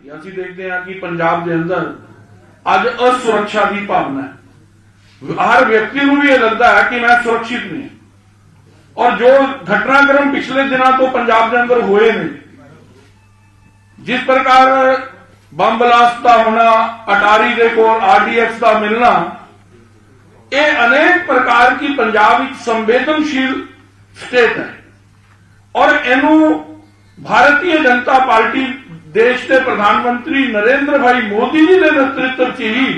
कि ਅਸੀਂ देखते हैं कि पंजाब के अंदर ਅੱਜ असुरक्षा की भावना है। हर व्यक्ति को भी यह लगता है कि मैं सुरक्षित नहीं, और जो घटनाक्रम पिछले दिनों तो पंजाब के अंदर हुए ने, जिस प्रकार बम ब्लास्ट का होना, अटारी के कोल RDX का मिलना, ये अनेक प्रकार की पंजाब एक संवेदनशील स्टेट है। और इनू भारतीय जनता पार्टी देश के प्रधानमंत्री नरेंद्र भाई मोदी जी के नेतृत्व च ही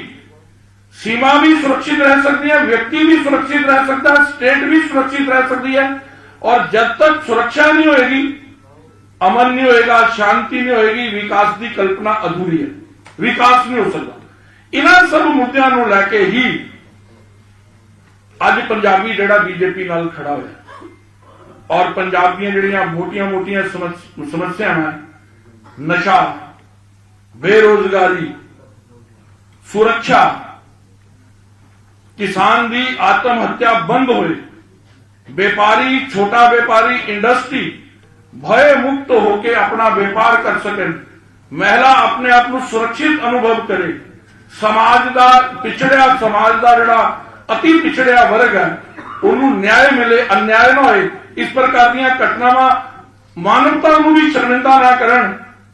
सीमा भी सुरक्षित रह सकती है, व्यक्ति भी सुरक्षित रह सकता है, स्टेट भी सुरक्षित रह सकती है। और जब तक सुरक्षा नहीं होगी, अमन नहीं होएगा, शांति नहीं होगी, विकास की कल्पना अधूरी है, विकास नहीं हो सकता। इन्हां सब मुद्दों को लैके ही अज पंजाबी जिहड़ा बीजेपी नाल खड़ा होया। और पंजाब दी जिहड़ियां मोटियां मोटियां समस्या हैं, नशा, बेरोजगारी, सुरक्षा, किसान की आत्महत्या बंद होए, व्यापारी, छोटा व्यापारी, इंडस्ट्री भय मुक्त होकर अपना व्यापार कर सके, महिला अपने आप को सुरक्षित अनुभव करे, समाज का पिछड़िया समाज का जिहड़ा अति पिछड़िया वर्ग है उन्होंने न्याय मिले, अन्याय न होए। इस प्रकार दी घटनावां मानवता को भी शर्मिंदा ना करन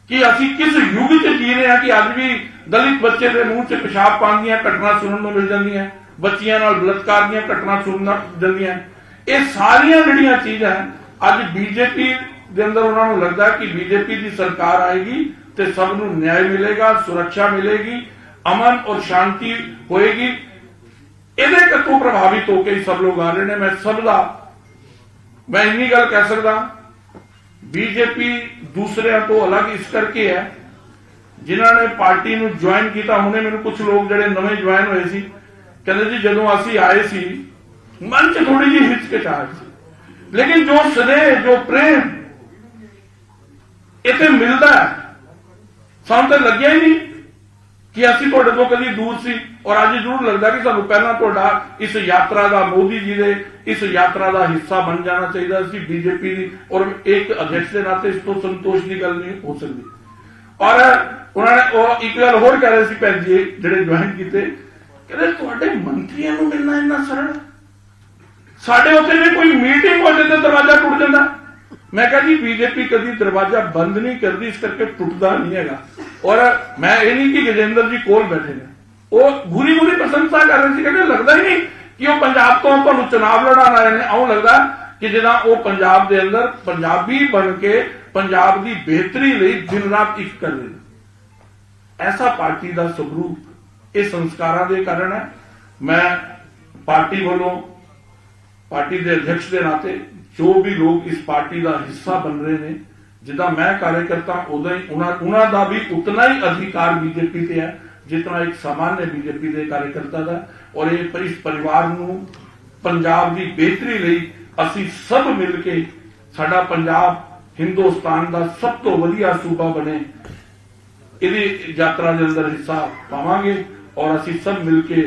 कि असी किस युग च जी रहे हैं कि अज भी दलित बच्चे के मुंह च पेशाब पान दी घटना सुनने को मिल जांदियां, बच्चियां नाल बलात्कार दी घटना सुनने जांदियां। ये सारियां जिहड़ियां चीज़ां अज बीजेपी दे अंदर उन्होंने लगता है कि बीजेपी की सरकार आएगी तो सबनूं न्याय मिलेगा, सुरक्षा मिलेगी, अमन और शांति होएगी। इहदे कतों प्रभावित होकर ही सब लोग आ रहे हैं। मैं इन्नी गल कह सकदा, बीजेपी दूसरे तो अलग इस करके है जिन्होंने पार्टी नूं ज्वाइन किया। हुणे मैनूं कुछ लोग जिहड़े नवे ज्वाइन होए सी कहंदे जी जदों असीं आए सी मन च थोड़ी जी हिचकिचाहट सी, लेकिन जो स्नेह, जो प्रेम इत्थे मिलदा है, सानूं तां लग्गिया ही नहीं कि असीं तुहाडे तों कदी दूर सी। और अज जरूर लगता कि सानूं पहलां तुहाडा इस यात्रा का, मोदी जी दे इस यात्रा का हिस्सा बन जाना चाहिए सी बीजेपी दी। और एक अध्यक्ष के नाते इस तो संतोष की गल नहीं हो सकती। और उन्होंने एक गल होर कह रहे थे भैन जी जिहड़े ज्वाइन किए, कहते तुहाडे मंत्रियों को मिलना इन्ना सरल, साडे उत्थे जे कोई मीटिंग हो जाए तो दरवाजा टुट जाता। मैं कहा जी बीजेपी कभी दरवाजा बंद नहीं करती, इस करके टुटता नहीं है। और मैं ये नहीं कि गजेंद्र जी कोल बैठे ने, वो बुरी बुरी प्रशंसा कर रहे थे, कहते लगता ही नहीं कि वो पंजाब तो तुहानूं चुनाव लड़ाण आए ने। आउं लगदा कि जिदा वो पंजाब के अंदर पंजाबी बन के पंजाब की बेहतरी लई दिन रात एक कर रहे। ऐसा पार्टी का स्वरूप इस संस्कारां दे कारण है। मैं पार्टी वालों, पार्टी के अध्यक्ष के नाते जो भी लोग इस पार्टी का हिस्सा बन रहे हैं, जिदा मैं कार्यकर्ता उदा ही उन्हां दा भी उतना ही अधिकार बीजेपी से है जितना एक सामान्य बीजेपी के कार्यकर्ता का। और इस परिवार नूं पंजाब की बेहतरी लई असीं सब मिल के साडा पंजाब हिंदुस्तान का सब तो वधिया सूबा बने, इहदी यात्रा के अंदर हिस्सा पावांगे। और असीं सब मिल के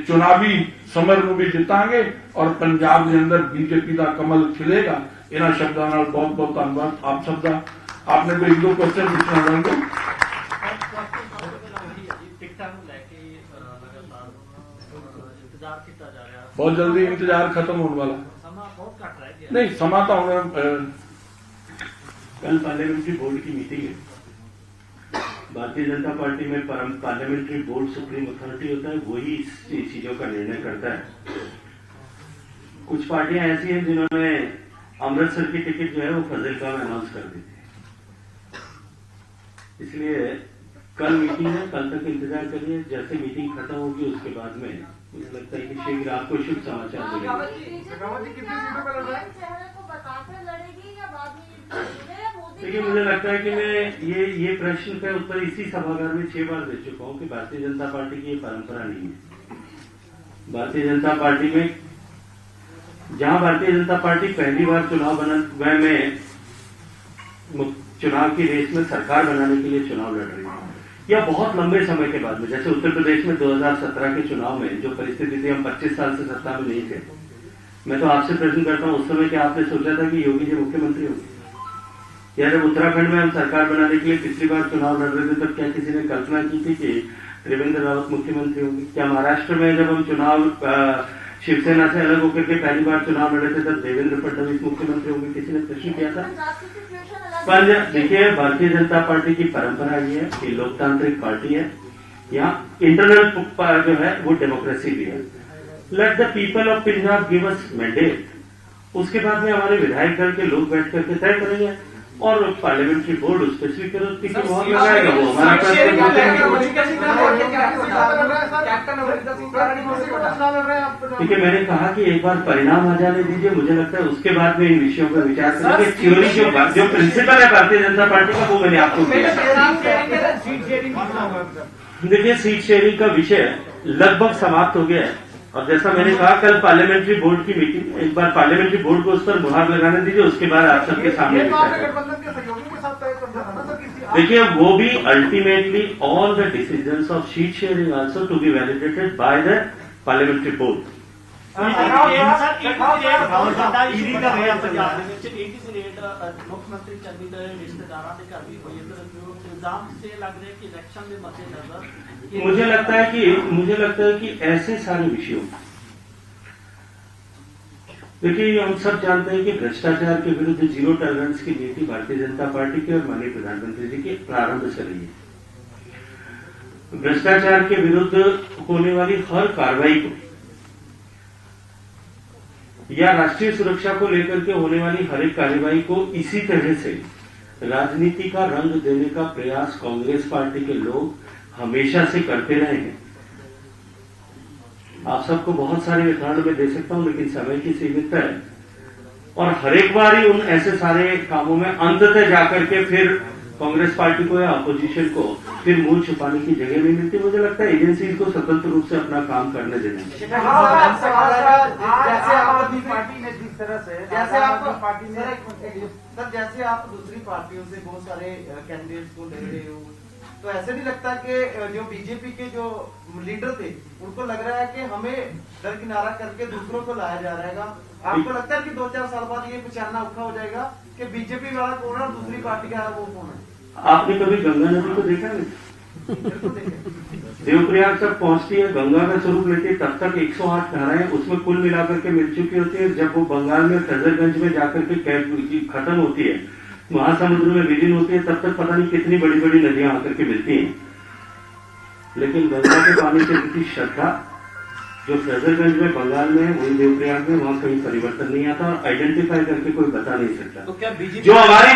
चुनावी समर नूं भी जितांगे और पंजाब के अंदर बीजेपी का कमल खिलेगा। इन्हां शब्दों नाल बहुत बहुत धन्यवाद आप सब का। आपने कोई एक दो क्वेश्चन पूछना चाहोगे? बहुत जल्दी इंतजार खत्म होने वाला नहीं, समा तो हम कल पार्लियामेंट्री बोर्ड की मीटिंग है। भारतीय जनता पार्टी में पार्लियामेंट्री बोर्ड सुप्रीम अथॉरिटी होता है, वही इस चीजों का निर्णय करता है। कुछ पार्टियां ऐसी हैं जिन्होंने अमृतसर की टिकट जो है वो फजलका में अनाउंस कर दी थी। इसलिए कल मीटिंग है, कल तक इंतजार करिए। जैसे मीटिंग खत्म होगी उसके बाद में मुझे लगता है कि शीघ्र आपको शुभ समाचार मिलेंगे। देखिए मुझे लगता है कि मैं ये प्रश्न का उत्तर इसी सभागार में 6 बार दे चुका हूं कि भारतीय जनता पार्टी की ये परंपरा नहीं है। भारतीय जनता पार्टी में जहां भारतीय जनता पार्टी पहली बार चुनाव की रेस में सरकार बनाने के लिए चुनाव लड़ रही है, या बहुत लंबे समय के बाद में, जैसे उत्तर प्रदेश में 2017 के चुनाव में जो परिस्थिति थी, हम 25 साल से सत्ता में नहीं थे। मैं तो आपसे प्रश्न करता हूं, उस समय क्या आपने सोचा था कि योगी जी मुख्यमंत्री होंगे? या जब उत्तराखंड में हम सरकार बनाने के लिए पिछली बार चुनाव लड़ रहे थे तब क्या किसी ने कल्पना की थी कि त्रिवेंद्र रावत मुख्यमंत्री होंगे? क्या महाराष्ट्र में जब हम चुनाव शिवसेना से अलग होकर के पहली बार चुनाव लड़े थे तब देवेंद्र फडणवीस मुख्यमंत्री होंगे? किसी ने प्रश्न किया था? पर देखिए, भारतीय जनता पार्टी की परंपरा ये है कि लोकतांत्रिक पार्टी है, यहाँ इंटरनल जो है वो डेमोक्रेसी भी है। Let the people of Punjab give us mandate, उसके बाद में हमारे विधायक दल के लोग बैठ करके तय करेंगे और पार्लियामेंट्री बोर्ड उस पर स्वीकृत लगाएगा। वो हमारा ठीक है, मैंने कहा कि एक बार परिणाम आ जाने दीजिए, मुझे लगता है उसके बाद में इन विषयों पर विचार करेंगे। थ्योरी जो प्रिंसिपल है भारतीय जनता पार्टी का वो मैंने आपको किया। देखिए, सीट शेयरिंग का विषय लगभग समाप्त हो गया है और जैसा मैंने कहा कल पार्लियामेंट्री बोर्ड की मीटिंग, एक बार पार्लियामेंट्री बोर्ड को उस पर मुहर लगाने दीजिए, उसके बाद आप सबके सामने देखिए वो भी ultimately all the decisions of seat sharing also to be validated by the parliamentary board. ਮੁੱਖ ਚੰਨੀ ਦੇ ਰਿਸ਼ਤੇਦਾਰਾਂ ਦੇ ਘਰ ਵੀ ਹੋਈ ਹੈ ਜੋ ਇਲਜ਼ਾਮ से लग रहे कि इलेक्शन में मद्देनजर मुझे लगता है कि ऐसे सारे विषयों, देखिए हम सब जानते हैं कि भ्रष्टाचार के विरुद्ध जीरो टॉलरेंस की नीति भारतीय जनता पार्टी की और माननीय प्रधानमंत्री जी की प्रारंभ से रही है। भ्रष्टाचार के विरुद्ध होने वाली हर कार्रवाई को या राष्ट्रीय सुरक्षा को लेकर के होने वाली हर एक कार्यवाही को इसी तरह से राजनीति का रंग देने का प्रयास कांग्रेस पार्टी के लोग हमेशा से करते रहे हैं। आप सबको बहुत सारे उदाहरण में दे सकता हूं, लेकिन समय की सीमितता है और हर एक बार ही उन ऐसे सारे कामों में अंततः जाकर के फिर कांग्रेस पार्टी को या अपोजिशन को फिर मुंह छुपाने की जगह नहीं मिलती। मुझे लगता है एजेंसी को स्वतंत्र रूप से अपना काम करने देना। जैसे आप दूसरी पार्टियों से बहुत सारे कैंडिडेट्स को ले रहे हो, तो ऐसे नहीं लगता कि जो बीजेपी के जो लीडर थे उनको लग रहा है कि हमें दरकिनारा करके दूसरों को लाया जा रहा है? आपको लगता है कि 2-4 साल बाद ये पहचानना औखा हो जाएगा कि बीजेपी वाला कौन है और दूसरी पार्टी का वो कौन है? आपने कभी गंगा नदी को देखा नहीं? देवप्रयाग तक पहुंचती है, गंगा का स्वरूप लेती है, तब तक 108 धाराएं उसमें कुल मिलाकर के मिल चुकी होती है। जब वो बंगाल में फैजलगंज में जाकर के खत्म होती है, महासमुद्र में विलीन होती है, तब तक पता नहीं कितनी बड़ी बड़ी नदियां आकर के मिलती हैं। लेकिन गंगा के पानी से इतनी श्रद्धा जो फैजलगंज में बंगाल में वही देवप्रयाग में, वहां कहीं परिवर्तन नहीं आता और आइडेंटिफाई करके कोई बता नहीं सकता। तो क्या बीजेपी जो हमारी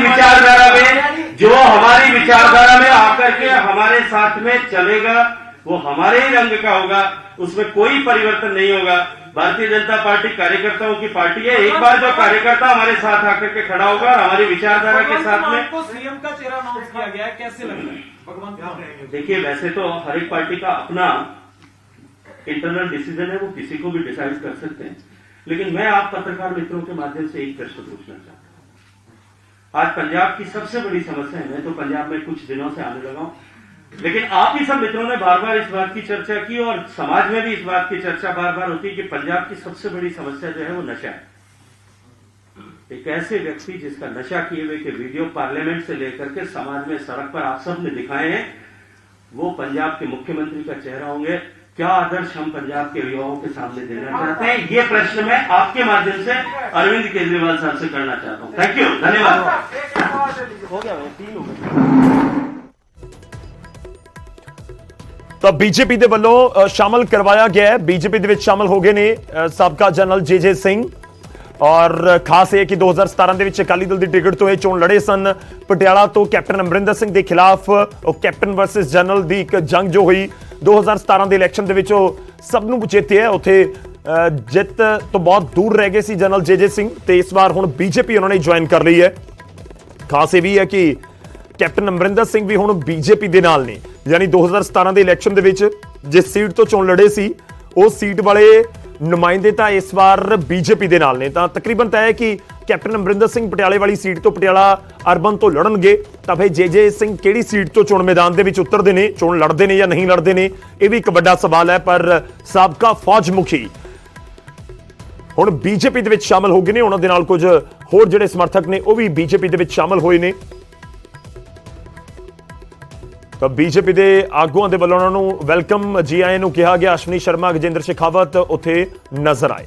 विचारधारा में आकर के हमारे साथ में चलेगा वो हमारे ही रंग का होगा, उसमें कोई परिवर्तन नहीं होगा। भारतीय जनता पार्टी कार्यकर्ताओं की पार्टी है। एक बार जो कार्यकर्ता हमारे साथ आकर के खड़ा होगा और हमारी विचारधारा के साथ में, सीएम का चेहरा अनाउंस किया गया है, कैसे लग रहा है? भगवान देखिए वैसे तो हर एक पार्टी का अपना इंटरनल डिसीजन है, वो किसी को भी डिसाइड कर सकते हैं, लेकिन मैं आप पत्रकार मित्रों के माध्यम से एक प्रश्न पूछना चाहता हूं। आज पंजाब की सबसे बड़ी समस्या है, मैं तो पंजाब में कुछ दिनों से आने लगा हूं, लेकिन आप ही सब मित्रों ने बार बार इस बात की चर्चा की और समाज में भी इस बात की चर्चा बार बार होती है कि पंजाब की सबसे बड़ी समस्या जो है वो नशा है। एक ऐसे व्यक्ति जिसका नशा किए हुए के वीडियो पार्लियामेंट से लेकर के समाज में सड़क पर आप सब ने दिखाए हैं, वो पंजाब के मुख्यमंत्री का चेहरा होंगे। क्या आदर्श हम पंजाब के युवाओं के सामने देना चाहते हैं? ये प्रश्न मैं आपके माध्यम से अरविंद केजरीवाल साहब से करना चाहता हूं। थैंक यू, धन्यवाद। हो गया 3 हो गए। ਤਾਂ ਬੀਜੇਪੀ ਦੇ ਵੱਲੋਂ ਸ਼ਾਮਲ ਕਰਵਾਇਆ ਗਿਆ ਹੈ। ਬੀਜੇਪੀ ਦੇ ਵਿੱਚ ਸ਼ਾਮਲ ਹੋ ਗਏ ਨੇ ਸਾਬਕਾ ਜਨਰਲ ਜੇ ਸਿੰਘ ਔਰ ਖਾਸ ਇਹ ਕਿ 2017 ਦੇ ਵਿੱਚ ਅਕਾਲੀ ਦਲ ਦੀ ਟਿਕਟ ਤੋਂ ਇਹ ਚੋਣ ਲੜੇ ਸਨ। ਪਟਿਆਲਾ ਤੋਂ ਕੈਪਟਨ ਅਮਰਿੰਦਰ ਸਿੰਘ ਦੇ ਖਿਲਾਫ ਉਹ ਕੈਪਟਨ ਵਰਸਸ ਜਨਰਲ ਦੀ ਇੱਕ ਜੰਗ ਜੋ ਹੋਈ 2017 ਦੇ ਇਲੈਕਸ਼ਨ ਦੇ ਵਿੱਚ ਉਹ ਸਭ ਨੂੰ ਜਿੱਤਿਆ। ਉੱਥੇ ਜਿੱਤ ਤੋਂ ਬਹੁਤ ਦੂਰ ਰਹਿ ਗਏ ਸੀ ਜਨਰਲ ਜੇ ਸਿੰਘ ਤੇ ਇਸ ਵਾਰ ਹੁਣ ਬੀਜੇਪੀ ਉਹਨਾਂ ਨੇ ਜੁਆਇਨ ਕਰ ਲਈ ਹੈ। ਖਾਸ ਇਹ ਵੀ ਹੈ ਕਿ ਕੈਪਟਨ ਅਮਰਿੰਦਰ ਸਿੰਘ ਵੀ ਹੁਣ ਬੀਜੇਪੀ ਦੇ ਨਾਲ ਨੇ, ਯਾਨੀ 2017 ਦੇ ਇਲੈਕਸ਼ਨ ਦੇ ਵਿੱਚ ਜਿਸ ਸੀਟ ਤੋਂ ਚੋਣ ਲੜੇ ਸੀ ਉਸ ਸੀਟ ਵਾਲੇ ਨੁਮਾਇੰਦੇ ਤਾਂ ਇਸ ਵਾਰ ਬੀਜੇਪੀ ਦੇ ਨਾਲ ਨੇ। ਤਾਂ ਤਕਰੀਬਨ ਤੈਅ ਹੈ ਕਿ ਕੈਪਟਨ ਅਮਰਿੰਦਰ ਸਿੰਘ ਪਟਿਆਲੇ ਵਾਲੀ ਸੀਟ ਤੋਂ ਪਟਿਆਲਾ ਅਰਬਨ ਤੋਂ ਲੜਨਗੇ। ਤਾਂ ਫਿਰ ਜੇ ਸਿੰਘ ਕਿਹੜੀ ਸੀਟ ਤੋਂ ਚੋਣ ਮੈਦਾਨ ਦੇ ਵਿੱਚ ਉਤਰਦੇ ਨੇ, ਚੋਣ ਲੜਦੇ ਨੇ ਜਾਂ ਨਹੀਂ ਲੜਦੇ ਨੇ, ਇਹ ਵੀ ਇੱਕ ਵੱਡਾ ਸਵਾਲ ਹੈ। ਪਰ ਸਾਬਕਾ ਫੌਜ ਮੁਖੀ ਹੁਣ ਬੀਜੇਪੀ ਦੇ ਵਿੱਚ ਸ਼ਾਮਲ ਹੋ ਗਏ ਨੇ, ਉਹਨਾਂ ਦੇ ਨਾਲ ਕੁਝ ਹੋਰ ਜਿਹੜੇ ਸਮਰਥਕ ਨੇ ਉਹ ਵੀ ਬੀਜੇਪੀ ਦੇ ਵਿੱਚ ਸ਼ਾਮਲ ਹੋਏ ਨੇ। ਤਾਂ ਬੀਜੇਪੀ ਦੇ ਆਗੂਆਂ ਦੇ ਵੱਲੋਂ ਉਹਨਾਂ ਨੂੰ ਵੈਲਕਮ ਜੀ ਆਇਆਂ ਨੂੰ ਕਿਹਾ ਗਿਆ। ਅਸ਼ਵਨੀ ਸ਼ਰਮਾ, ਗਜੇਂਦਰ ਸ਼ੇਖਾਵਤ ਉੱਥੇ ਨਜ਼ਰ ਆਏ।